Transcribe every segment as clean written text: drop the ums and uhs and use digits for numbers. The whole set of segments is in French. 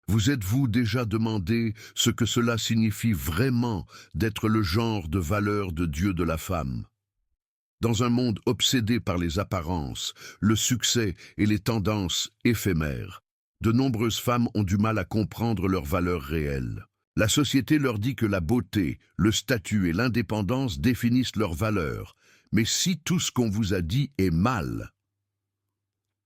Vous êtes-vous déjà demandé ce que cela signifie vraiment d'être le genre de valeur de Dieu de la femme? Dans un monde obsédé par les apparences, le succès et les tendances éphémères, de nombreuses femmes ont du mal à comprendre leur valeur réelle. La société leur dit que la beauté, le statut et l'indépendance définissent leur valeur. Mais si tout ce qu'on vous a dit est mal,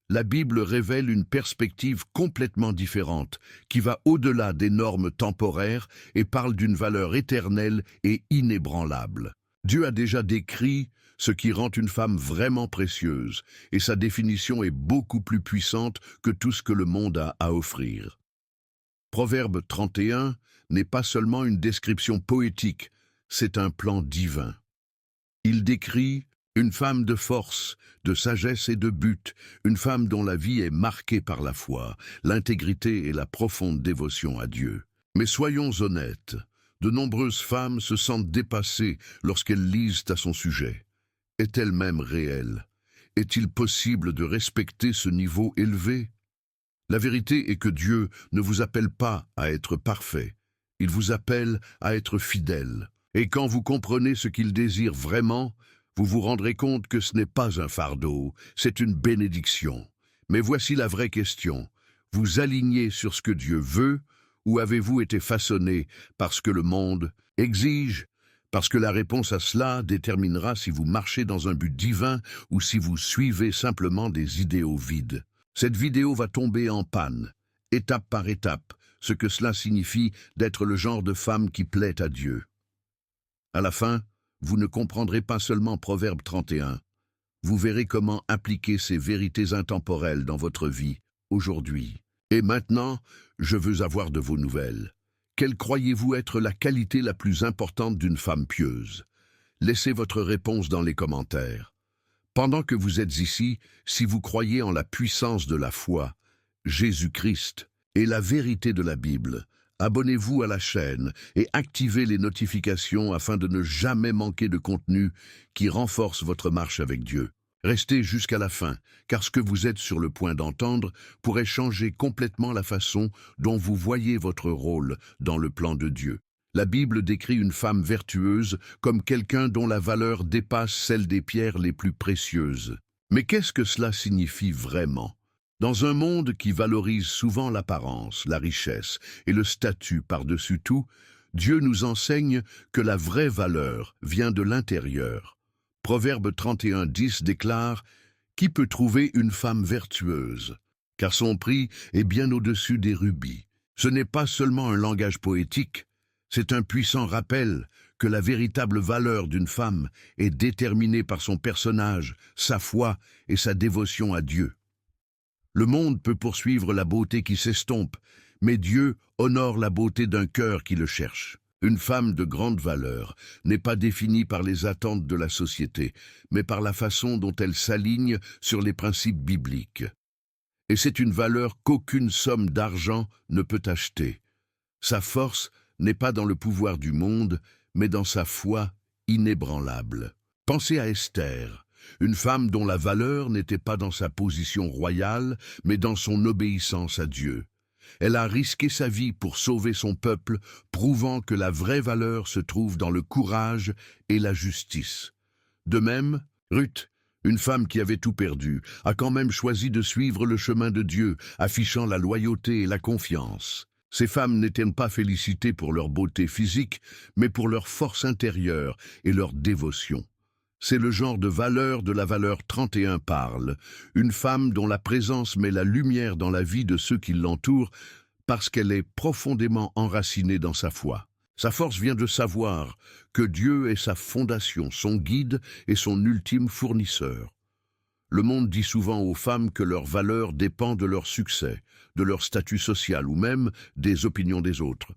la Bible révèle une perspective complètement différente, qui va au-delà des normes temporaires et parle d'une valeur éternelle et inébranlable. Dieu a déjà décrit ce qui rend une femme vraiment précieuse, et sa définition est beaucoup plus puissante que tout ce que le monde a à offrir. Proverbe 31 n'est pas seulement une description poétique, c'est un plan divin. Il décrit une femme de force, de sagesse et de but, une femme dont la vie est marquée par la foi, l'intégrité et la profonde dévotion à Dieu. Mais soyons honnêtes, de nombreuses femmes se sentent dépassées lorsqu'elles lisent à son sujet. Est-elle même réelle? Est-il possible de respecter ce niveau élevé? La vérité est que Dieu ne vous appelle pas à être parfait, il vous appelle à être fidèle. Et quand vous comprenez ce qu'il désire vraiment, vous vous rendrez compte que ce n'est pas un fardeau, c'est une bénédiction. Mais voici la vraie question. Vous alignez sur ce que Dieu veut, ou avez-vous été façonné parce que le monde exige? Parce que la réponse à cela déterminera si vous marchez dans un but divin ou si vous suivez simplement des idéaux vides. Cette vidéo va tomber en panne, étape par étape, ce que cela signifie d'être le genre de femme qui plaît à Dieu. À la fin, vous ne comprendrez pas seulement Proverbe 31. Vous verrez comment appliquer ces vérités intemporelles dans votre vie, aujourd'hui. Et maintenant, je veux avoir de vos nouvelles. Quelle croyez-vous être la qualité la plus importante d'une femme pieuse? Laissez votre réponse dans les commentaires. Pendant que vous êtes ici, si vous croyez en la puissance de la foi, Jésus-Christ et la vérité de la Bible, abonnez-vous à la chaîne et activez les notifications afin de ne jamais manquer de contenu qui renforce votre marche avec Dieu. Restez jusqu'à la fin, car ce que vous êtes sur le point d'entendre pourrait changer complètement la façon dont vous voyez votre rôle dans le plan de Dieu. La Bible décrit une femme vertueuse comme quelqu'un dont la valeur dépasse celle des pierres les plus précieuses. Mais qu'est-ce que cela signifie vraiment? Dans un monde qui valorise souvent l'apparence, la richesse et le statut par-dessus tout, Dieu nous enseigne que la vraie valeur vient de l'intérieur. Proverbe 31:10 déclare « Qui peut trouver une femme vertueuse? Car son prix est bien au-dessus des rubis. » Ce n'est pas seulement un langage poétique, c'est un puissant rappel que la véritable valeur d'une femme est déterminée par son personnage, sa foi et sa dévotion à Dieu. Le monde peut poursuivre la beauté qui s'estompe, mais Dieu honore la beauté d'un cœur qui le cherche. Une femme de grande valeur n'est pas définie par les attentes de la société, mais par la façon dont elle s'aligne sur les principes bibliques. Et c'est une valeur qu'aucune somme d'argent ne peut acheter. Sa force n'est pas dans le pouvoir du monde, mais dans sa foi inébranlable. Pensez à Esther, une femme dont la valeur n'était pas dans sa position royale, mais dans son obéissance à Dieu. Elle a risqué sa vie pour sauver son peuple, prouvant que la vraie valeur se trouve dans le courage et la justice. De même, Ruth, une femme qui avait tout perdu, a quand même choisi de suivre le chemin de Dieu, affichant la loyauté et la confiance. Ces femmes n'étaient pas félicitées pour leur beauté physique, mais pour leur force intérieure et leur dévotion. C'est le genre de valeur de la valeur 31 parle, une femme dont la présence met la lumière dans la vie de ceux qui l'entourent parce qu'elle est profondément enracinée dans sa foi. Sa force vient de savoir que Dieu est sa fondation, son guide et son ultime fournisseur. Le monde dit souvent aux femmes que leur valeur dépend de leur succès, de leur statut social ou même des opinions des autres.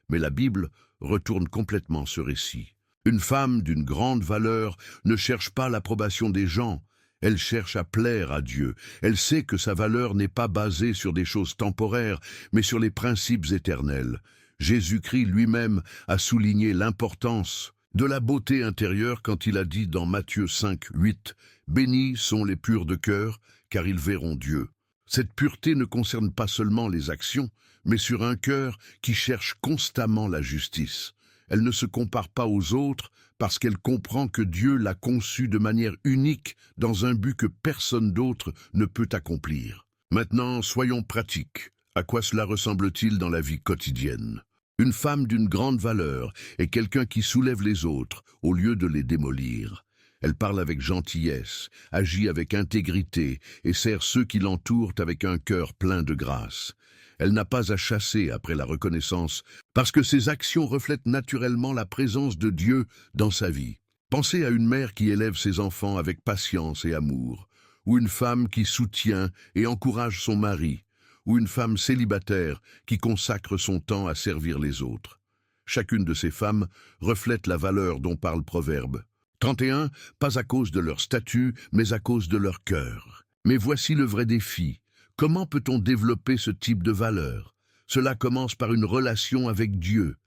Mais la Bible retourne complètement ce récit. Une femme d'une grande valeur ne cherche pas l'approbation des gens, elle cherche à plaire à Dieu. Elle sait que sa valeur n'est pas basée sur des choses temporaires, mais sur les principes éternels. Jésus-Christ lui-même a souligné l'importance de la beauté intérieure quand il a dit dans Matthieu 5:8 « Bénis sont les purs de cœur, car ils verront Dieu ». Cette pureté ne concerne pas seulement les actions, mais sur un cœur qui cherche constamment la justice. Elle ne se compare pas aux autres parce qu'elle comprend que Dieu l'a conçue de manière unique dans un but que personne d'autre ne peut accomplir. Maintenant, soyons pratiques. À quoi cela ressemble-t-il dans la vie quotidienne? Une femme d'une grande valeur est quelqu'un qui soulève les autres au lieu de les démolir. Elle parle avec gentillesse, agit avec intégrité et sert ceux qui l'entourent avec un cœur plein de grâce. Elle n'a pas à chasser après la reconnaissance parce que ses actions reflètent naturellement la présence de Dieu dans sa vie. Pensez à une mère qui élève ses enfants avec patience et amour, ou une femme qui soutient et encourage son mari, ou une femme célibataire qui consacre son temps à servir les autres. Chacune de ces femmes reflète la valeur dont parle Proverbe 31, pas à cause de leur statut, mais à cause de leur cœur. Mais voici le vrai défi. Comment peut-on développer ce type de valeur? Cela commence par une relation avec Dieu.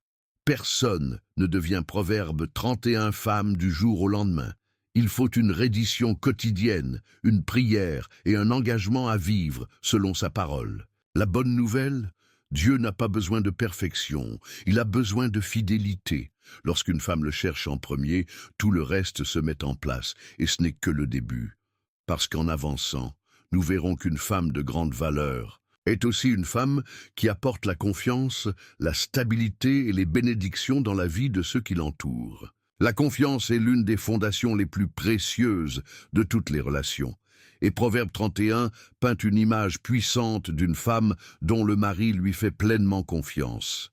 Personne ne devient Proverbe 31 femme du jour au lendemain. Il faut une reddition quotidienne, une prière et un engagement à vivre selon sa parole. La bonne nouvelle? Dieu n'a pas besoin de perfection, il a besoin de fidélité. Lorsqu'une femme le cherche en premier, tout le reste se met en place, et ce n'est que le début. Parce qu'en avançant, nous verrons qu'une femme de grande valeur est aussi une femme qui apporte la confiance, la stabilité et les bénédictions dans la vie de ceux qui l'entourent. La confiance est l'une des fondations les plus précieuses de toutes les relations. Et Proverbe 31 peint une image puissante d'une femme dont le mari lui fait pleinement confiance.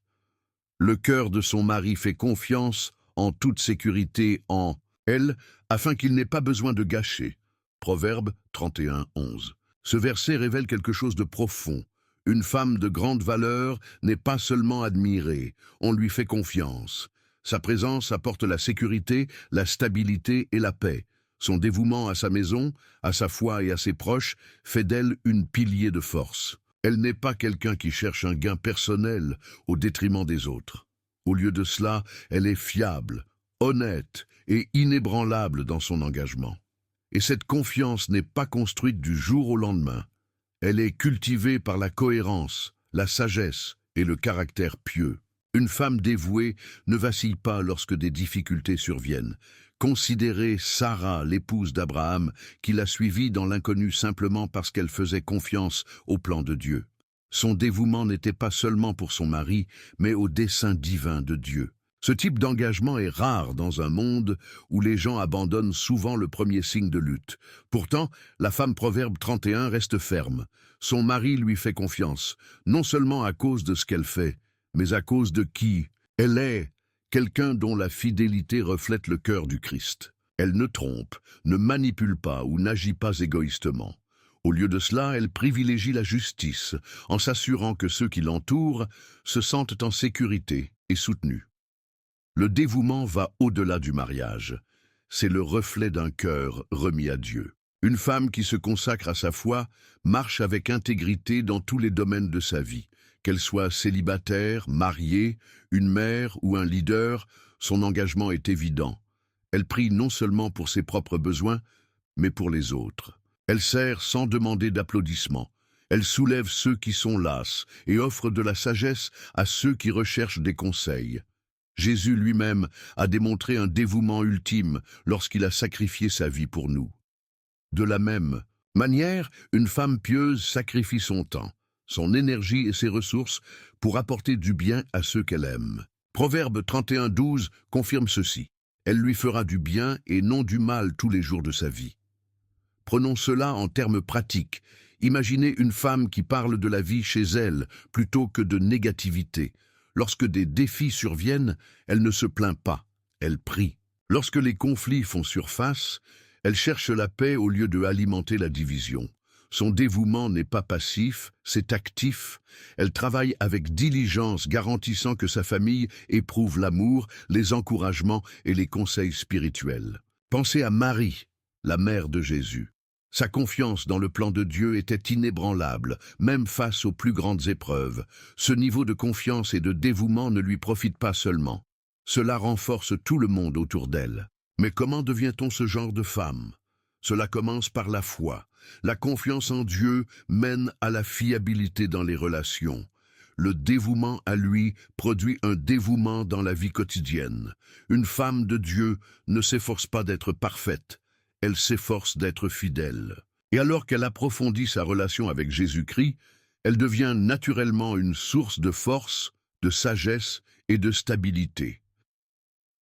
Le cœur de son mari fait confiance en toute sécurité en elle, afin qu'il n'ait pas besoin de gâcher. Proverbe 31, 11. Ce verset révèle quelque chose de profond. Une femme de grande valeur n'est pas seulement admirée, on lui fait confiance. Sa présence apporte la sécurité, la stabilité et la paix. Son dévouement à sa maison, à sa foi et à ses proches fait d'elle une pilier de force. Elle n'est pas quelqu'un qui cherche un gain personnel au détriment des autres. Au lieu de cela, elle est fiable, honnête et inébranlable dans son engagement. Et cette confiance n'est pas construite du jour au lendemain. Elle est cultivée par la cohérence, la sagesse et le caractère pieux. Une femme dévouée ne vacille pas lorsque des difficultés surviennent. Considérez Sarah, l'épouse d'Abraham, qui l'a suivie dans l'inconnu simplement parce qu'elle faisait confiance au plan de Dieu. Son dévouement n'était pas seulement pour son mari, mais au dessein divin de Dieu. Ce type d'engagement est rare dans un monde où les gens abandonnent souvent le premier signe de lutte. Pourtant, la femme Proverbe 31 reste ferme. Son mari lui fait confiance, non seulement à cause de ce qu'elle fait, mais à cause de qui elle est, quelqu'un dont la fidélité reflète le cœur du Christ. Elle ne trompe, ne manipule pas ou n'agit pas égoïstement. Au lieu de cela, elle privilégie la justice, en s'assurant que ceux qui l'entourent se sentent en sécurité et soutenus. Le dévouement va au-delà du mariage. C'est le reflet d'un cœur remis à Dieu. Une femme qui se consacre à sa foi marche avec intégrité dans tous les domaines de sa vie. Qu'elle soit célibataire, mariée, une mère ou un leader, son engagement est évident. Elle prie non seulement pour ses propres besoins, mais pour les autres. Elle sert sans demander d'applaudissements. Elle soulève ceux qui sont lasses et offre de la sagesse à ceux qui recherchent des conseils. Jésus lui-même a démontré un dévouement ultime lorsqu'il a sacrifié sa vie pour nous. De la même manière, une femme pieuse sacrifie son temps, son énergie et ses ressources pour apporter du bien à ceux qu'elle aime. Proverbe 31, 12 confirme ceci. Elle lui fera du bien et non du mal tous les jours de sa vie. Prenons cela en termes pratiques. Imaginez une femme qui parle de la vie chez elle plutôt que de négativité. Lorsque des défis surviennent, elle ne se plaint pas, elle prie. Lorsque les conflits font surface, elle cherche la paix au lieu de alimenter la division. Son dévouement n'est pas passif, c'est actif. Elle travaille avec diligence, garantissant que sa famille éprouve l'amour, les encouragements et les conseils spirituels. Pensez à Marie, la mère de Jésus. Sa confiance dans le plan de Dieu était inébranlable, même face aux plus grandes épreuves. Ce niveau de confiance et de dévouement ne lui profite pas seulement. Cela renforce tout le monde autour d'elle. Mais comment devient-on ce genre de femme? Cela commence par la foi. La confiance en Dieu mène à la fiabilité dans les relations. Le dévouement à lui produit un dévouement dans la vie quotidienne. Une femme de Dieu ne s'efforce pas d'être parfaite, elle s'efforce d'être fidèle. Et alors qu'elle approfondit sa relation avec Jésus-Christ, elle devient naturellement une source de force, de sagesse et de stabilité.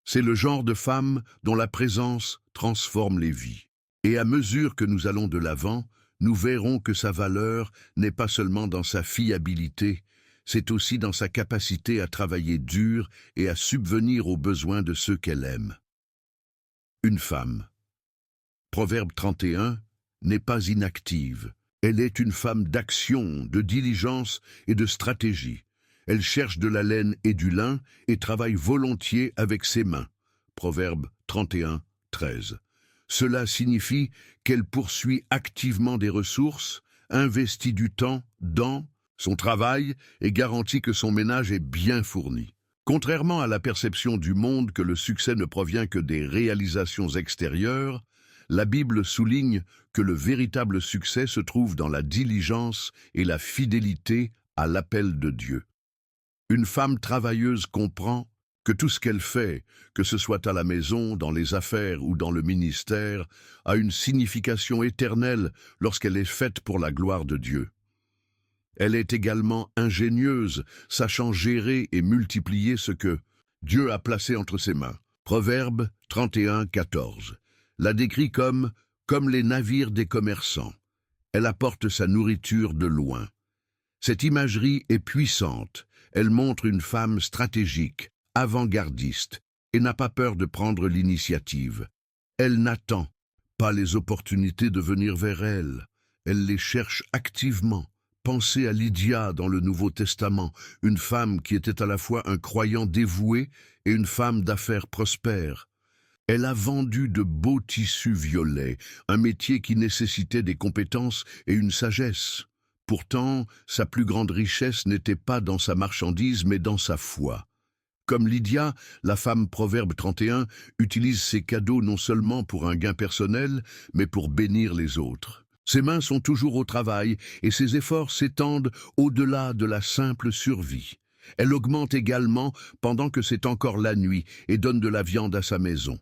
C'est le genre de femme dont la présence transforme les vies. Et à mesure que nous allons de l'avant, nous verrons que sa valeur n'est pas seulement dans sa fiabilité, c'est aussi dans sa capacité à travailler dur et à subvenir aux besoins de ceux qu'elle aime. Une femme. Proverbe 31, n'est pas inactive. Elle est une femme d'action, de diligence et de stratégie. Elle cherche de la laine et du lin et travaille volontiers avec ses mains. Proverbe 31, 13. Cela signifie qu'elle poursuit activement des ressources, investit du temps dans son travail et garantit que son ménage est bien fourni. Contrairement à la perception du monde que le succès ne provient que des réalisations extérieures, la Bible souligne que le véritable succès se trouve dans la diligence et la fidélité à l'appel de Dieu. Une femme travailleuse comprend que tout ce qu'elle fait, que ce soit à la maison, dans les affaires ou dans le ministère, a une signification éternelle lorsqu'elle est faite pour la gloire de Dieu. Elle est également ingénieuse, sachant gérer et multiplier ce que Dieu a placé entre ses mains. Proverbe 31, 14. La décrit comme les navires des commerçants. Elle apporte sa nourriture de loin. Cette imagerie est puissante. Elle montre une femme stratégique, avant-gardiste, et n'a pas peur de prendre l'initiative. Elle n'attend pas les opportunités de venir vers elle. Elle les cherche activement. Pensez à Lydia dans le Nouveau Testament, une femme qui était à la fois un croyant dévoué et une femme d'affaires prospère. Elle a vendu de beaux tissus violets, un métier qui nécessitait des compétences et une sagesse. Pourtant, sa plus grande richesse n'était pas dans sa marchandise, mais dans sa foi. Comme Lydia, la femme Proverbe 31 utilise ses cadeaux non seulement pour un gain personnel, mais pour bénir les autres. Ses mains sont toujours au travail et ses efforts s'étendent au-delà de la simple survie. Elle augmente également pendant que c'est encore la nuit et donne de la viande à sa maison.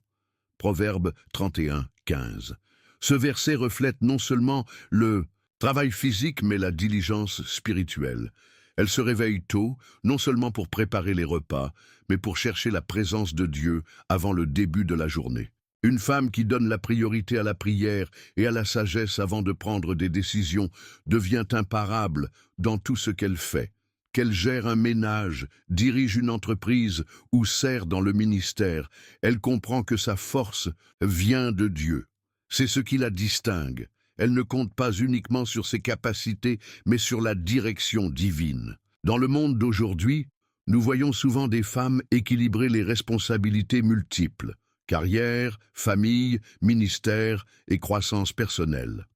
Proverbe 31, 15. Ce verset reflète non seulement le travail physique, mais la diligence spirituelle. Elle se réveille tôt, non seulement pour préparer les repas, mais pour chercher la présence de Dieu avant le début de la journée. Une femme qui donne la priorité à la prière et à la sagesse avant de prendre des décisions devient imparable dans tout ce qu'elle fait. Qu'elle gère un ménage, dirige une entreprise ou sert dans le ministère, elle comprend que sa force vient de Dieu. C'est ce qui la distingue. Elle ne compte pas uniquement sur ses capacités, mais sur la direction divine. Dans le monde d'aujourd'hui, nous voyons souvent des femmes équilibrer les responsabilités multiples, carrière, famille, ministère et croissance personnelle.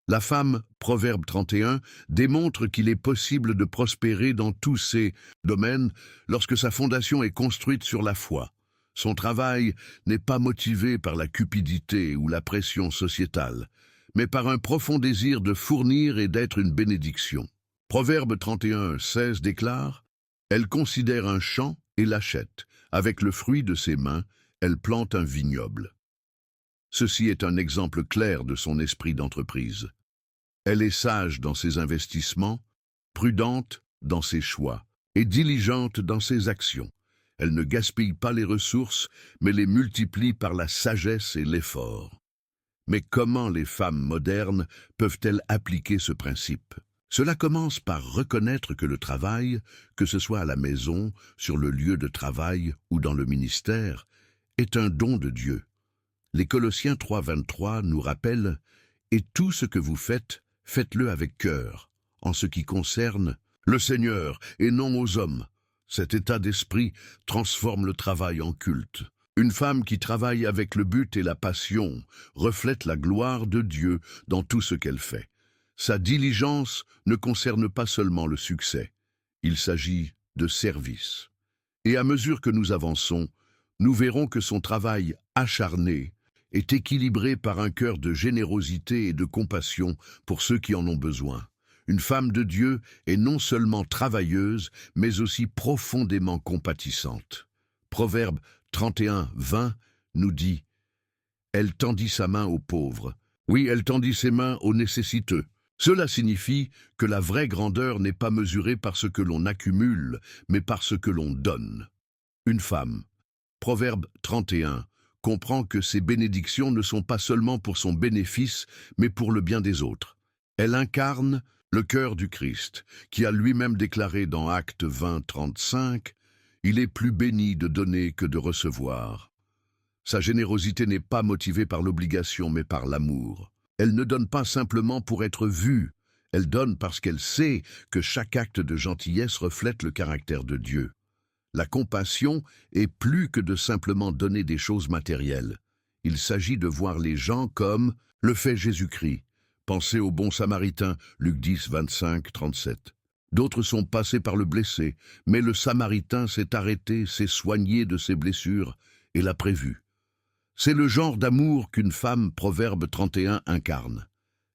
La femme, Proverbe 31, démontre qu'il est possible de prospérer dans tous ces domaines lorsque sa fondation est construite sur la foi. Son travail n'est pas motivé par la cupidité ou la pression sociétale, mais par un profond désir de fournir et d'être une bénédiction. Proverbe 31, 16 déclare « Elle considère un champ et l'achète. Avec le fruit de ses mains, elle plante un vignoble. » Ceci est un exemple clair de son esprit d'entreprise. Elle est sage dans ses investissements, prudente dans ses choix et diligente dans ses actions. Elle ne gaspille pas les ressources, mais les multiplie par la sagesse et l'effort. Mais comment les femmes modernes peuvent-elles appliquer ce principe? Cela commence par reconnaître que le travail, que ce soit à la maison, sur le lieu de travail ou dans le ministère, est un don de Dieu. Les Colossiens 3, 23 nous rappellent « Et tout ce que vous faites, faites-le avec cœur, en ce qui concerne le Seigneur et non aux hommes. » Cet état d'esprit transforme le travail en culte. Une femme qui travaille avec le but et la passion reflète la gloire de Dieu dans tout ce qu'elle fait. Sa diligence ne concerne pas seulement le succès, il s'agit de service. Et à mesure que nous avançons, nous verrons que son travail acharné est équilibrée par un cœur de générosité et de compassion pour ceux qui en ont besoin. Une femme de Dieu est non seulement travailleuse, mais aussi profondément compatissante. Proverbe 31:20 nous dit « Elle tendit sa main aux pauvres. Oui, elle tendit ses mains aux nécessiteux. » Cela signifie que la vraie grandeur n'est pas mesurée par ce que l'on accumule, mais par ce que l'on donne. Une femme, Proverbe 31, comprend que ses bénédictions ne sont pas seulement pour son bénéfice, mais pour le bien des autres. Elle incarne le cœur du Christ, qui a lui-même déclaré dans Actes 20:35 « Il est plus béni de donner que de recevoir ». Sa générosité n'est pas motivée par l'obligation, mais par l'amour. Elle ne donne pas simplement pour être vue, elle donne parce qu'elle sait que chaque acte de gentillesse reflète le caractère de Dieu. La compassion est plus que de simplement donner des choses matérielles. Il s'agit de voir les gens comme le fait Jésus-Christ. Pensez au bon Samaritain, Luc 10, 25, 37. D'autres sont passés par le blessé, mais le Samaritain s'est arrêté, s'est soigné de ses blessures et l'a prévu. C'est le genre d'amour qu'une femme, Proverbe 31, incarne.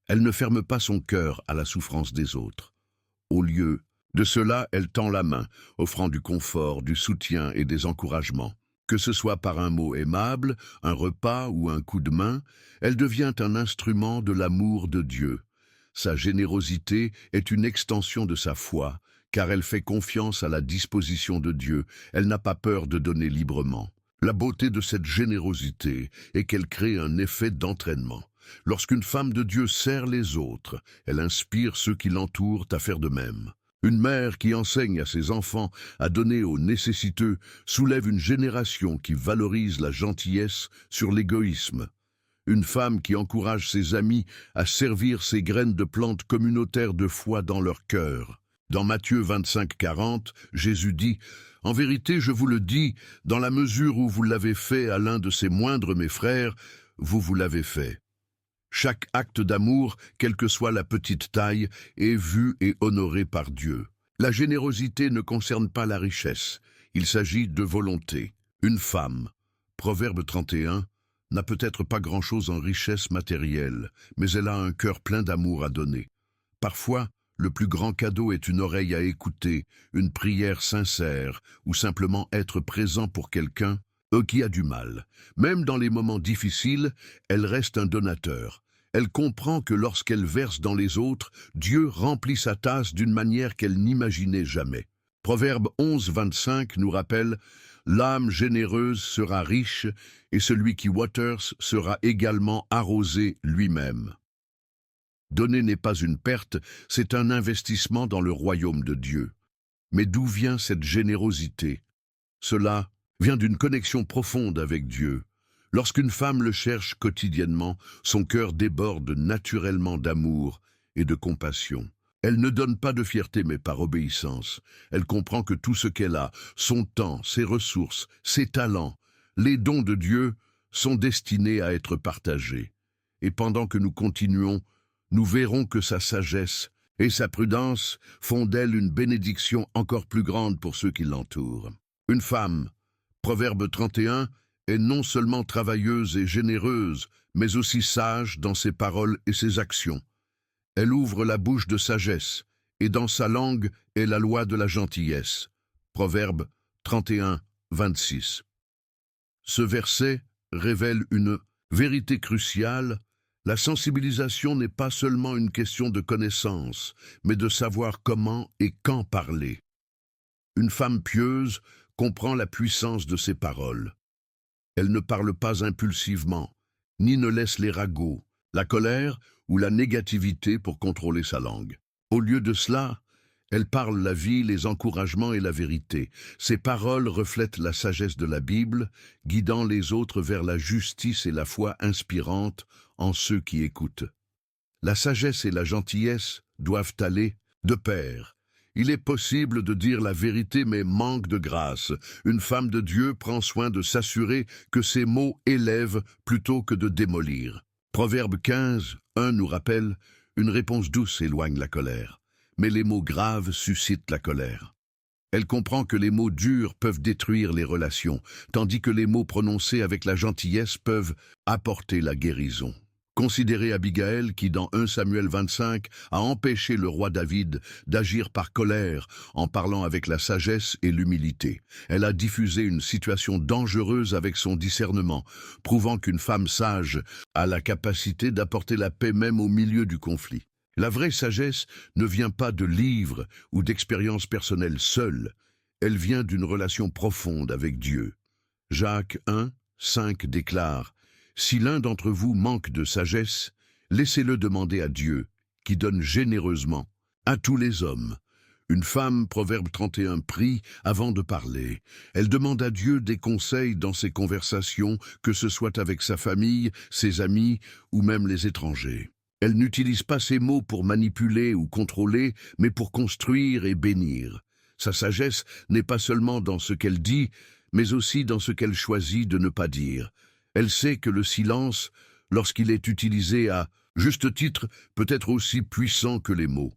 Elle ne ferme pas son cœur à la souffrance des autres. Au lieu de cela, elle tend la main, offrant du confort, du soutien et des encouragements. Que ce soit par un mot aimable, un repas ou un coup de main, elle devient un instrument de l'amour de Dieu. Sa générosité est une extension de sa foi, car elle fait confiance à la disposition de Dieu. Elle n'a pas peur de donner librement. La beauté de cette générosité est qu'elle crée un effet d'entraînement. Lorsqu'une femme de Dieu sert les autres, elle inspire ceux qui l'entourent à faire de même. Une mère qui enseigne à ses enfants à donner aux nécessiteux soulève une génération qui valorise la gentillesse sur l'égoïsme. Une femme qui encourage ses amis à servir ces graines de plantes communautaires de foi dans leur cœur. Dans Matthieu 25:40, Jésus dit « En vérité, je vous le dis, dans la mesure où vous l'avez fait à l'un de ces moindres mes frères, vous l'avez fait. » Chaque acte d'amour, quelle que soit la petite taille, est vu et honoré par Dieu. La générosité ne concerne pas la richesse, il s'agit de volonté. Une femme, Proverbe 31, n'a peut-être pas grand-chose en richesse matérielle, mais elle a un cœur plein d'amour à donner. Parfois, le plus grand cadeau est une oreille à écouter, une prière sincère, ou simplement être présent pour quelqu'un qui a du mal. Même dans les moments difficiles, elle reste un donateur. Elle comprend que lorsqu'elle verse dans les autres, Dieu remplit sa tasse d'une manière qu'elle n'imaginait jamais. Proverbe 11:25 nous rappelle « L'âme généreuse sera riche, et celui qui waters sera également arrosé lui-même. » Donner n'est pas une perte, c'est un investissement dans le royaume de Dieu. Mais d'où vient cette générosité? Cela vient d'une connexion profonde avec Dieu. Lorsqu'une femme le cherche quotidiennement, son cœur déborde naturellement d'amour et de compassion. Elle ne donne pas de fierté mais par obéissance. Elle comprend que tout ce qu'elle a, son temps, ses ressources, ses talents, les dons de Dieu, sont destinés à être partagés. Et pendant que nous continuons, nous verrons que sa sagesse et sa prudence font d'elle une bénédiction encore plus grande pour ceux qui l'entourent. Une femme, Proverbe 31, est non seulement travailleuse et généreuse, mais aussi sage dans ses paroles et ses actions. Elle ouvre la bouche de sagesse, et dans sa langue est la loi de la gentillesse. Proverbe 31, 26. Ce verset révèle une vérité cruciale. La sensibilisation n'est pas seulement une question de connaissance, mais de savoir comment et quand parler. Une femme pieuse comprend la puissance de ses paroles. Elle ne parle pas impulsivement, ni ne laisse les ragots, la colère ou la négativité pour contrôler sa langue. Au lieu de cela, elle parle la vie, les encouragements et la vérité. Ses paroles reflètent la sagesse de la Bible, guidant les autres vers la justice et la foi inspirante en ceux qui écoutent. La sagesse et la gentillesse doivent aller de pair. Il est possible de dire la vérité mais manque de grâce. Une femme de Dieu prend soin de s'assurer que ses mots élèvent plutôt que de démolir. Proverbe 15, 1 nous rappelle « Une réponse douce éloigne la colère, mais les mots graves suscitent la colère. » Elle comprend que les mots durs peuvent détruire les relations, tandis que les mots prononcés avec la gentillesse peuvent apporter la guérison. Considérez Abigail qui, dans 1 Samuel 25, a empêché le roi David d'agir par colère en parlant avec la sagesse et l'humilité. Elle a diffusé une situation dangereuse avec son discernement, prouvant qu'une femme sage a la capacité d'apporter la paix même au milieu du conflit. La vraie sagesse ne vient pas de livres ou d'expériences personnelles seules, elle vient d'une relation profonde avec Dieu. Jacques 1, 5 déclare: si l'un d'entre vous manque de sagesse, laissez-le demander à Dieu, qui donne généreusement à tous les hommes. Une femme, Proverbe 31, prie avant de parler. Elle demande à Dieu des conseils dans ses conversations, que ce soit avec sa famille, ses amis ou même les étrangers. Elle n'utilise pas ses mots pour manipuler ou contrôler, mais pour construire et bénir. Sa sagesse n'est pas seulement dans ce qu'elle dit, mais aussi dans ce qu'elle choisit de ne pas dire. Elle sait que le silence, lorsqu'il est utilisé à juste titre, peut être aussi puissant que les mots.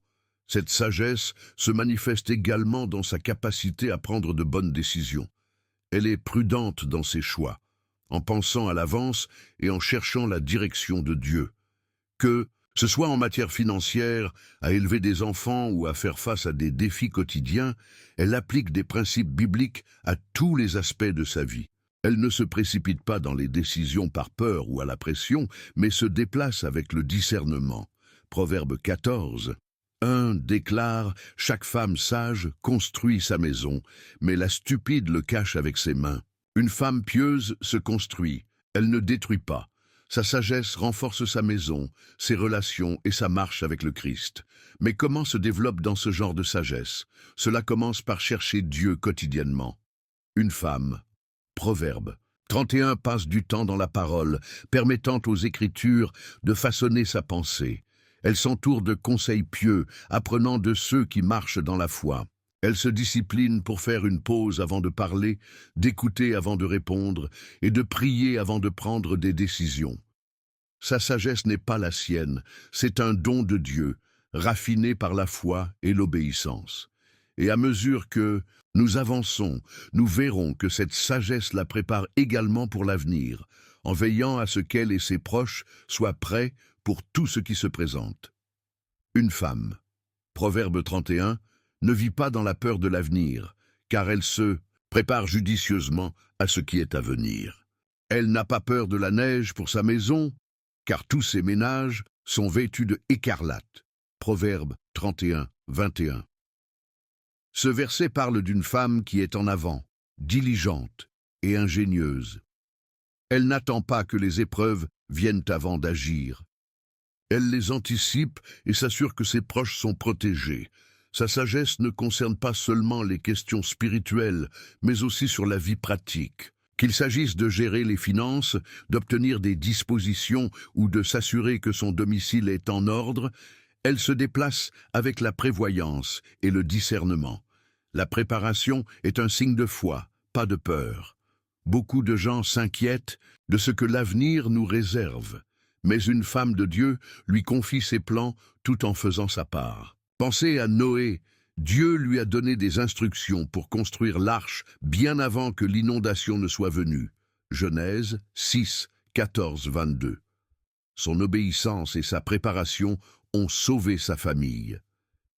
Cette sagesse se manifeste également dans sa capacité à prendre de bonnes décisions. Elle est prudente dans ses choix, en pensant à l'avance et en cherchant la direction de Dieu. Que ce soit en matière financière, à élever des enfants ou à faire face à des défis quotidiens, elle applique des principes bibliques à tous les aspects de sa vie. Elle ne se précipite pas dans les décisions par peur ou à la pression, mais se déplace avec le discernement. Proverbe 14, 1 déclare: « Chaque femme sage construit sa maison, mais la stupide le cache avec ses mains. » Une femme pieuse se construit, elle ne détruit pas. Sa sagesse renforce sa maison, ses relations et sa marche avec le Christ. Mais comment se développe dans ce genre de sagesse? Cela commence par chercher Dieu quotidiennement. Une femme, Proverbe 31, passe du temps dans la parole, permettant aux Écritures de façonner sa pensée. Elle s'entoure de conseils pieux, apprenant de ceux qui marchent dans la foi. Elle se discipline pour faire une pause avant de parler, d'écouter avant de répondre et de prier avant de prendre des décisions. Sa sagesse n'est pas la sienne, c'est un don de Dieu, raffiné par la foi et l'obéissance. Et à mesure que nous avançons, nous verrons que cette sagesse la prépare également pour l'avenir, en veillant à ce qu'elle et ses proches soient prêts pour tout ce qui se présente. Une femme, Proverbe 31, ne vit pas dans la peur de l'avenir, car elle se prépare judicieusement à ce qui est à venir. Elle n'a pas peur de la neige pour sa maison, car tous ses ménages sont vêtus de écarlate. Proverbe 31, 21. Ce verset parle d'une femme qui est en avant, diligente et ingénieuse. Elle n'attend pas que les épreuves viennent avant d'agir. Elle les anticipe et s'assure que ses proches sont protégés. Sa sagesse ne concerne pas seulement les questions spirituelles, mais aussi sur la vie pratique. Qu'il s'agisse de gérer les finances, d'obtenir des dispositions ou de s'assurer que son domicile est en ordre, elle se déplace avec la prévoyance et le discernement. La préparation est un signe de foi, pas de peur. Beaucoup de gens s'inquiètent de ce que l'avenir nous réserve, mais une femme de Dieu lui confie ses plans tout en faisant sa part. Pensez à Noé. Dieu lui a donné des instructions pour construire l'arche bien avant que l'inondation ne soit venue. Genèse 6, 14, 22. Son obéissance et sa préparation ont sauvé sa famille.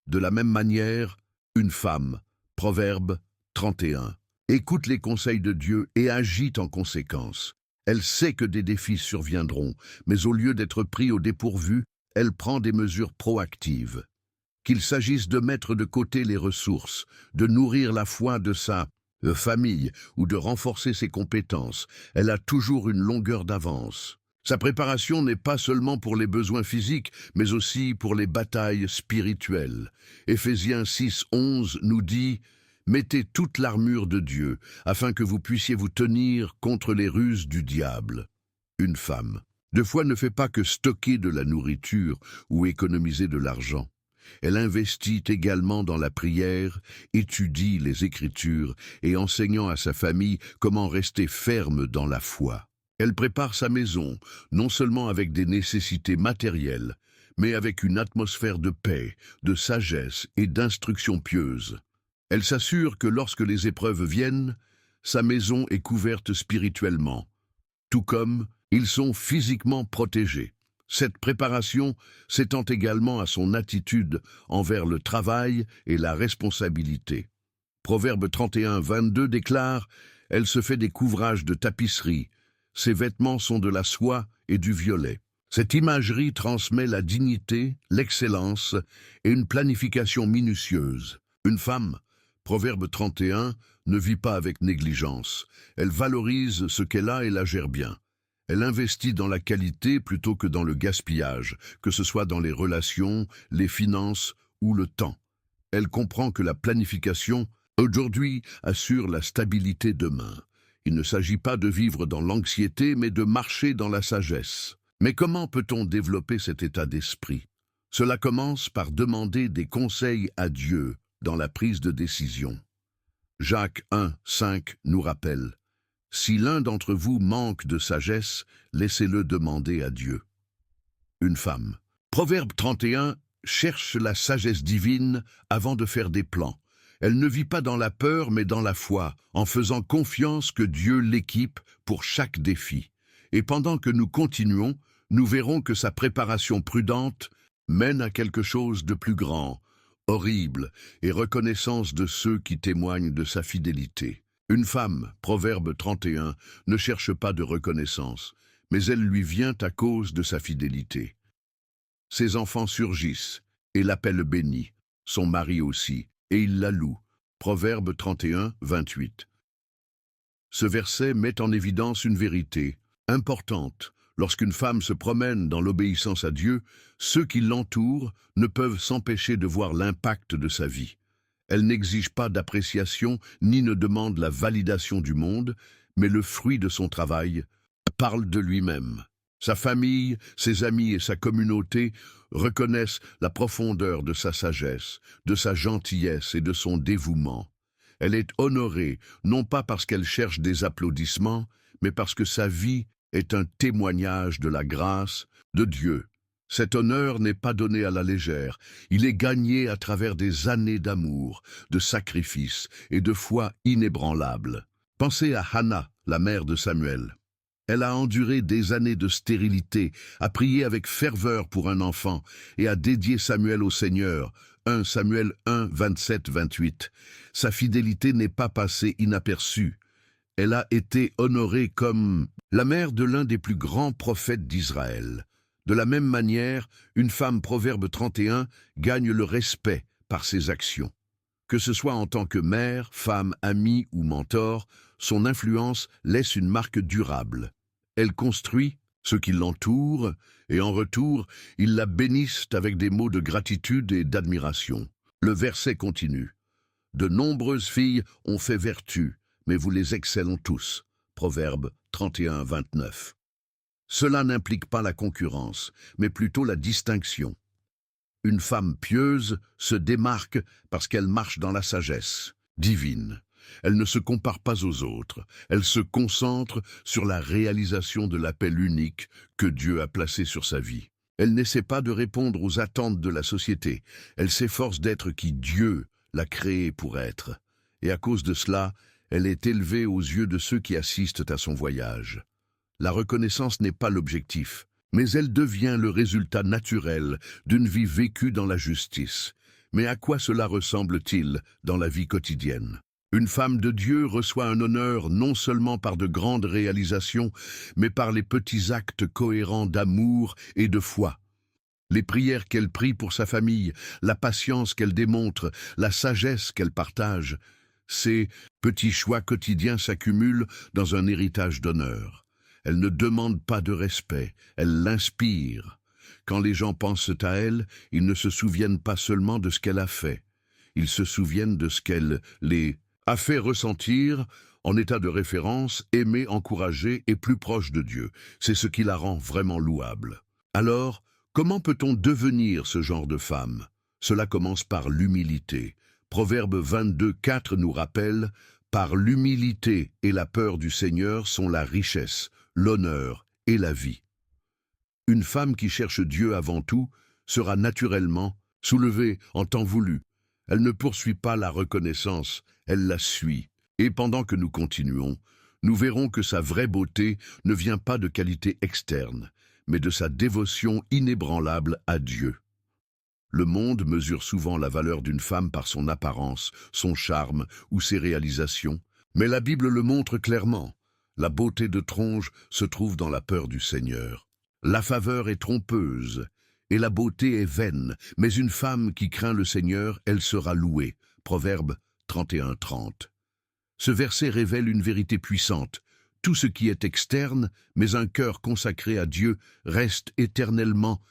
De la même manière, une femme, Proverbe 31, écoute les conseils de Dieu et agit en conséquence. Elle sait que des défis surviendront, mais au lieu d'être pris au dépourvu, elle prend des mesures proactives. Qu'il s'agisse de mettre de côté les ressources, de nourrir la foi de sa famille ou de renforcer ses compétences, elle a toujours une longueur d'avance. Sa préparation n'est pas seulement pour les besoins physiques, mais aussi pour les batailles spirituelles. Éphésiens 6, 11 nous dit « Mettez toute l'armure de Dieu, afin que vous puissiez vous tenir contre les ruses du diable. » Une femme, de foi, ne fait pas que stocker de la nourriture ou économiser de l'argent. Elle investit également dans la prière, étudie les Écritures et enseignant à sa famille comment rester ferme dans la foi. Elle prépare sa maison, non seulement avec des nécessités matérielles, mais avec une atmosphère de paix, de sagesse et d'instruction pieuse. Elle s'assure que lorsque les épreuves viennent, sa maison est couverte spirituellement, tout comme ils sont physiquement protégés. Cette préparation s'étend également à son attitude envers le travail et la responsabilité. Proverbe 31-22 déclare « Elle se fait des couvrages de tapisserie. Ses vêtements sont de la soie et du violet. » Cette imagerie transmet la dignité, l'excellence et une planification minutieuse. Une femme, Proverbe 31, ne vit pas avec négligence. Elle valorise ce qu'elle a et la gère bien. Elle investit dans la qualité plutôt que dans le gaspillage, que ce soit dans les relations, les finances ou le temps. Elle comprend que la planification, aujourd'hui, assure la stabilité demain. Il ne s'agit pas de vivre dans l'anxiété, mais de marcher dans la sagesse. Mais comment peut-on développer cet état d'esprit? Cela commence par demander des conseils à Dieu dans la prise de décision. Jacques 1:5 nous rappelle « Si l'un d'entre vous manque de sagesse, laissez-le demander à Dieu. » Une femme. Proverbe 31 cherche la sagesse divine avant de faire des plans. Elle ne vit pas dans la peur mais dans la foi, en faisant confiance que Dieu l'équipe pour chaque défi. Et pendant que nous continuons, nous verrons que sa préparation prudente mène à quelque chose de plus grand, horrible, et reconnaissance de ceux qui témoignent de sa fidélité. Une femme, Proverbe 31, ne cherche pas de reconnaissance, mais elle lui vient à cause de sa fidélité. Ses enfants surgissent et l'appellent bénie, son mari aussi, et il la loue. Proverbe 31-28. Ce verset met en évidence une vérité importante. Lorsqu'une femme se promène dans l'obéissance à Dieu, ceux qui l'entourent ne peuvent s'empêcher de voir l'impact de sa vie. Elle n'exige pas d'appréciation ni ne demande la validation du monde, mais le fruit de son travail parle de lui-même. Sa famille, ses amis et sa communauté reconnaissent la profondeur de sa sagesse, de sa gentillesse et de son dévouement. Elle est honorée, non pas parce qu'elle cherche des applaudissements, mais parce que sa vie est un témoignage de la grâce de Dieu. Cet honneur n'est pas donné à la légère, il est gagné à travers des années d'amour, de sacrifice et de foi inébranlable. Pensez à Hannah, la mère de Samuel. Elle a enduré des années de stérilité, a prié avec ferveur pour un enfant et a dédié Samuel au Seigneur. 1 Samuel 1, 27-28. Sa fidélité n'est pas passée inaperçue. Elle a été honorée comme la mère de l'un des plus grands prophètes d'Israël. De la même manière, une femme, Proverbe 31, gagne le respect par ses actions. Que ce soit en tant que mère, femme, amie ou mentor, son influence laisse une marque durable. Elle construit ceux qui l'entourent, et en retour, ils la bénissent avec des mots de gratitude et d'admiration. Le verset continue. « De nombreuses filles ont fait vertu, mais vous les excellons tous. » Proverbe 31, 29. Cela n'implique pas la concurrence, mais plutôt la distinction. Une femme pieuse se démarque parce qu'elle marche dans la sagesse divine. Elle ne se compare pas aux autres, elle se concentre sur la réalisation de l'appel unique que Dieu a placé sur sa vie. Elle n'essaie pas de répondre aux attentes de la société, elle s'efforce d'être qui Dieu l'a créée pour être. Et à cause de cela, elle est élevée aux yeux de ceux qui assistent à son voyage. La reconnaissance n'est pas l'objectif, mais elle devient le résultat naturel d'une vie vécue dans la justice. Mais à quoi cela ressemble-t-il dans la vie quotidienne? Une femme de Dieu reçoit un honneur non seulement par de grandes réalisations, mais par les petits actes cohérents d'amour et de foi. Les prières qu'elle prie pour sa famille, la patience qu'elle démontre, la sagesse qu'elle partage, ces petits choix quotidiens s'accumulent dans un héritage d'honneur. Elle ne demande pas de respect, elle l'inspire. Quand les gens pensent à elle, ils ne se souviennent pas seulement de ce qu'elle a fait. Ils se souviennent de ce qu'elle les a fait ressentir en état de référence, aimé, encouragé et plus proche de Dieu. C'est ce qui la rend vraiment louable. Alors, comment peut-on devenir ce genre de femme? Cela commence par l'humilité. Proverbe 22:4 nous rappelle « Par l'humilité et la peur du Seigneur sont la richesse, l'honneur et la vie. » Une femme qui cherche Dieu avant tout sera naturellement soulevée en temps voulu. Elle ne poursuit pas la reconnaissance, elle la suit. Et pendant que nous continuons, nous verrons que sa vraie beauté ne vient pas de qualités externes, mais de sa dévotion inébranlable à Dieu. Le monde mesure souvent la valeur d'une femme par son apparence, son charme ou ses réalisations, mais la Bible le montre clairement. La beauté de tronche se trouve dans la peur du Seigneur. La faveur est trompeuse, et la beauté est vaine, mais une femme qui craint le Seigneur, elle sera louée. Proverbe 31:30. Ce verset révèle une vérité puissante. Tout ce qui est externe, mais un cœur consacré à Dieu, reste éternellement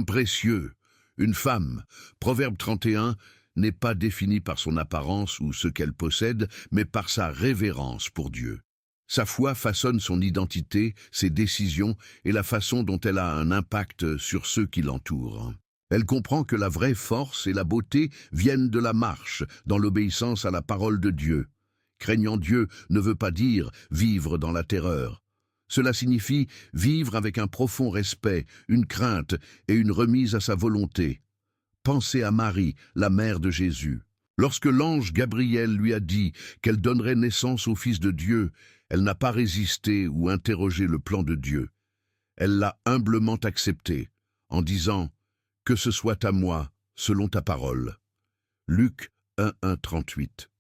précieux. Une femme, Proverbe 31, n'est pas définie par son apparence ou ce qu'elle possède, mais par sa révérence pour Dieu. Sa foi façonne son identité, ses décisions et la façon dont elle a un impact sur ceux qui l'entourent. Elle comprend que la vraie force et la beauté viennent de la marche, dans l'obéissance à la parole de Dieu. Craignant Dieu ne veut pas dire vivre dans la terreur. Cela signifie vivre avec un profond respect, une crainte et une remise à sa volonté. Pensez à Marie, la mère de Jésus. Lorsque l'ange Gabriel lui a dit qu'elle donnerait naissance au Fils de Dieu, elle n'a pas résisté ou interrogé le plan de Dieu. Elle l'a humblement accepté, en disant « Que ce soit à moi, selon ta parole ». Luc 1:38.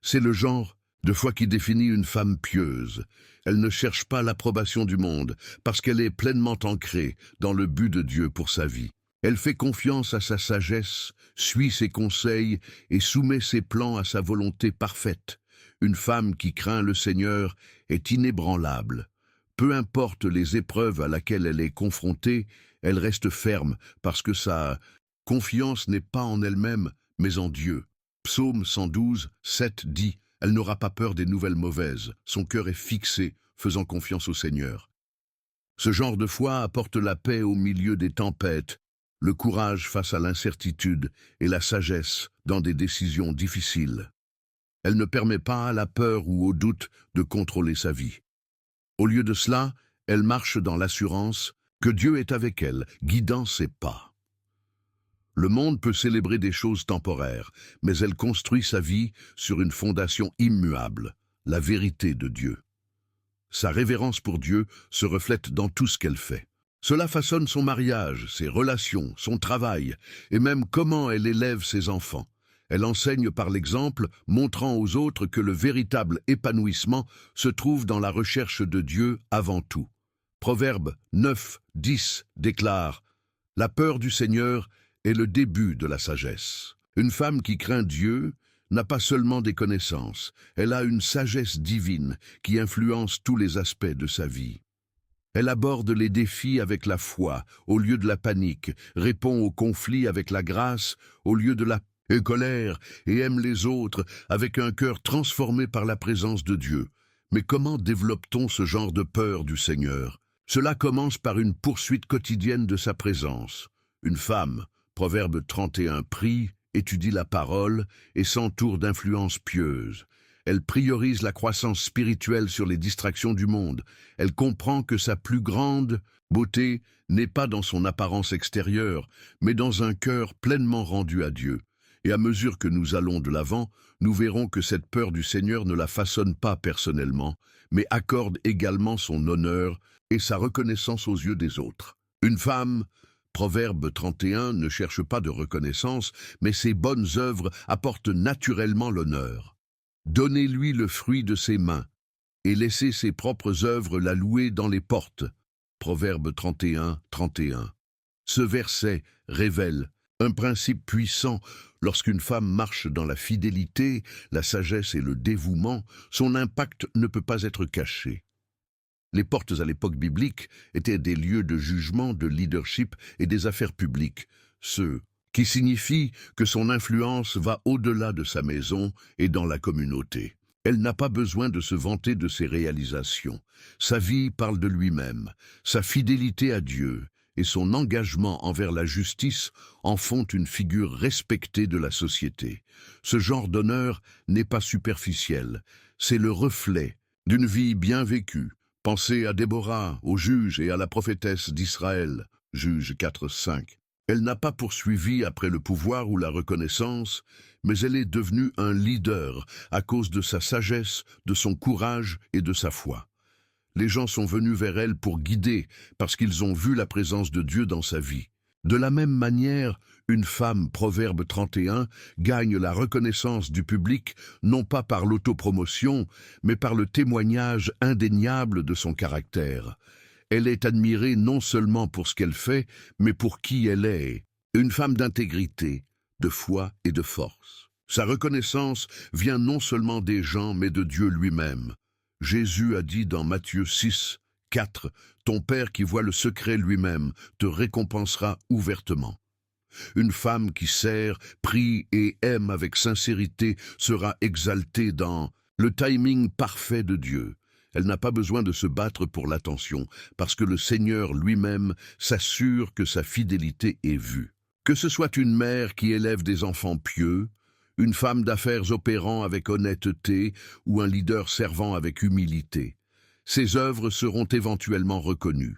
C'est le genre de foi qui définit une femme pieuse. Elle ne cherche pas l'approbation du monde, parce qu'elle est pleinement ancrée dans le but de Dieu pour sa vie. Elle fait confiance à sa sagesse, suit ses conseils et soumet ses plans à sa volonté parfaite. Une femme qui craint le Seigneur est inébranlable. Peu importe les épreuves à laquelle elle est confrontée, elle reste ferme parce que sa confiance n'est pas en elle-même, mais en Dieu. Psaume 112, 7 dit « Elle n'aura pas peur des nouvelles mauvaises, son cœur est fixé, faisant confiance au Seigneur. » Ce genre de foi apporte la paix au milieu des tempêtes, le courage face à l'incertitude et la sagesse dans des décisions difficiles. Elle ne permet pas à la peur ou au doute de contrôler sa vie. Au lieu de cela, elle marche dans l'assurance que Dieu est avec elle, guidant ses pas. Le monde peut célébrer des choses temporaires, mais elle construit sa vie sur une fondation immuable, la vérité de Dieu. Sa révérence pour Dieu se reflète dans tout ce qu'elle fait. Cela façonne son mariage, ses relations, son travail, et même comment elle élève ses enfants. Elle enseigne par l'exemple, montrant aux autres que le véritable épanouissement se trouve dans la recherche de Dieu avant tout. Proverbe 9:10 déclare « La peur du Seigneur est le début de la sagesse. » Une femme qui craint Dieu n'a pas seulement des connaissances, elle a une sagesse divine qui influence tous les aspects de sa vie. Elle aborde les défis avec la foi, au lieu de la panique, répond aux conflits avec la grâce, au lieu de la colère, et aime les autres avec un cœur transformé par la présence de Dieu. Mais comment développe-t-on ce genre de peur du Seigneur? Cela commence par une poursuite quotidienne de sa présence. Une femme, Proverbe 31, prie, étudie la parole et s'entoure d'influences pieuses. Elle priorise la croissance spirituelle sur les distractions du monde. Elle comprend que sa plus grande beauté n'est pas dans son apparence extérieure, mais dans un cœur pleinement rendu à Dieu. Et à mesure que nous allons de l'avant, nous verrons que cette peur du Seigneur ne la façonne pas personnellement, mais accorde également son honneur et sa reconnaissance aux yeux des autres. Une femme, Proverbe 31, ne cherche pas de reconnaissance, mais ses bonnes œuvres apportent naturellement l'honneur. Donnez-lui le fruit de ses mains, et laissez ses propres œuvres la louer dans les portes. Proverbe 31, 31. Ce verset révèle un principe puissant. Lorsqu'une femme marche dans la fidélité, la sagesse et le dévouement, son impact ne peut pas être caché. Les portes à l'époque biblique étaient des lieux de jugement, de leadership et des affaires publiques, ce qui signifie que son influence va au-delà de sa maison et dans la communauté. Elle n'a pas besoin de se vanter de ses réalisations. Sa vie parle de lui-même, sa fidélité à Dieu et son engagement envers la justice en font une figure respectée de la société. Ce genre d'honneur n'est pas superficiel, c'est le reflet d'une vie bien vécue. Pensez à Déborah, au juge et à la prophétesse d'Israël, Juges 4, 5. Elle n'a pas poursuivi après le pouvoir ou la reconnaissance, mais elle est devenue un leader à cause de sa sagesse, de son courage et de sa foi. Les gens sont venus vers elle pour guider, parce qu'ils ont vu la présence de Dieu dans sa vie. De la même manière, une femme, Proverbe 31, gagne la reconnaissance du public non pas par l'autopromotion, mais par le témoignage indéniable de son caractère. Elle est admirée non seulement pour ce qu'elle fait, mais pour qui elle est. Une femme d'intégrité, de foi et de force. Sa reconnaissance vient non seulement des gens, mais de Dieu lui-même. Jésus a dit dans Matthieu 6, 4, « Ton Père qui voit le secret lui-même te récompensera ouvertement. » Une femme qui sert, prie et aime avec sincérité sera exaltée dans le timing parfait de Dieu. Elle n'a pas besoin de se battre pour l'attention, parce que le Seigneur lui-même s'assure que sa fidélité est vue. Que ce soit une mère qui élève des enfants pieux, une femme d'affaires opérant avec honnêteté ou un leader servant avec humilité, ses œuvres seront éventuellement reconnues.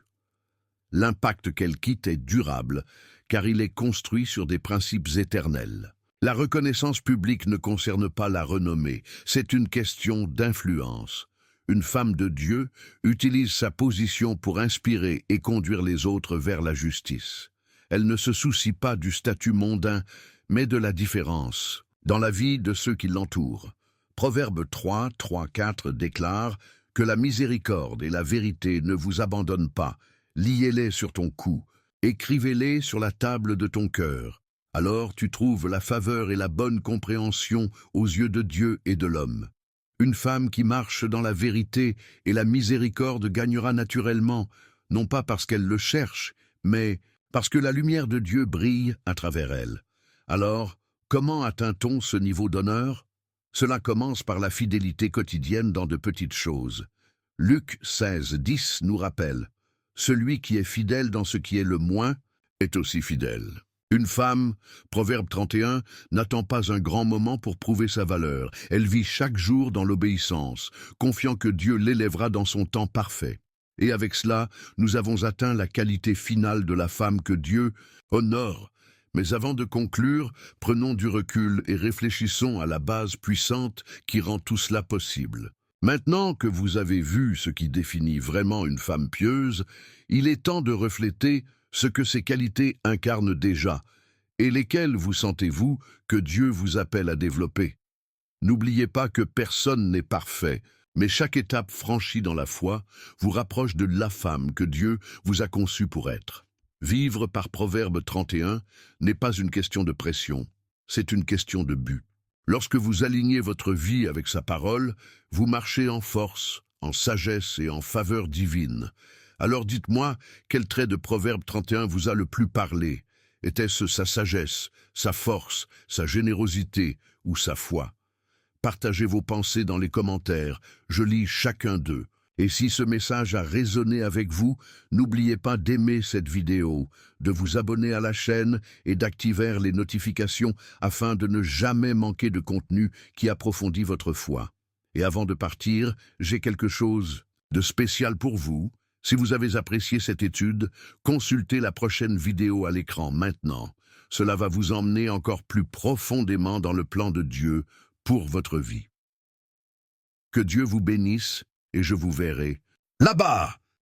L'impact qu'elle quitte est durable, car il est construit sur des principes éternels. La reconnaissance publique ne concerne pas la renommée, c'est une question d'influence. Une femme de Dieu utilise sa position pour inspirer et conduire les autres vers la justice. Elle ne se soucie pas du statut mondain, mais de la différence dans la vie de ceux qui l'entourent. Proverbe 3, 4 déclare « Que la miséricorde et la vérité ne vous abandonnent pas, liez-les sur ton cou, écrivez-les sur la table de ton cœur. Alors tu trouves la faveur et la bonne compréhension aux yeux de Dieu et de l'homme. » Une femme qui marche dans la vérité et la miséricorde gagnera naturellement, non pas parce qu'elle le cherche, mais parce que la lumière de Dieu brille à travers elle. Alors, comment atteint-on ce niveau d'honneur? Cela commence par la fidélité quotidienne dans de petites choses. Luc 16, 10 nous rappelle « Celui qui est fidèle dans ce qui est le moins est aussi fidèle. » Une femme, Proverbe 31, n'attend pas un grand moment pour prouver sa valeur. Elle vit chaque jour dans l'obéissance, confiant que Dieu l'élèvera dans son temps parfait. Et avec cela, nous avons atteint la qualité finale de la femme que Dieu honore. Mais avant de conclure, prenons du recul et réfléchissons à la base puissante qui rend tout cela possible. Maintenant que vous avez vu ce qui définit vraiment une femme pieuse, il est temps de refléter ce que ces qualités incarnent déjà, et lesquelles vous sentez-vous que Dieu vous appelle à développer. N'oubliez pas que personne n'est parfait, mais chaque étape franchie dans la foi vous rapproche de la femme que Dieu vous a conçue pour être. Vivre par Proverbe 31 n'est pas une question de pression, c'est une question de but. Lorsque vous alignez votre vie avec sa parole, vous marchez en force, en sagesse et en faveur divine. Alors dites-moi, quel trait de Proverbe 31 vous a le plus parlé? Était-ce sa sagesse, sa force, sa générosité ou sa foi? Partagez vos pensées dans les commentaires, je lis chacun d'eux. Et si ce message a résonné avec vous, n'oubliez pas d'aimer cette vidéo, de vous abonner à la chaîne et d'activer les notifications afin de ne jamais manquer de contenu qui approfondit votre foi. Et avant de partir, j'ai quelque chose de spécial pour vous. Si vous avez apprécié cette étude, consultez la prochaine vidéo à l'écran maintenant. Cela va vous emmener encore plus profondément dans le plan de Dieu pour votre vie. Que Dieu vous bénisse et je vous verrai là-bas.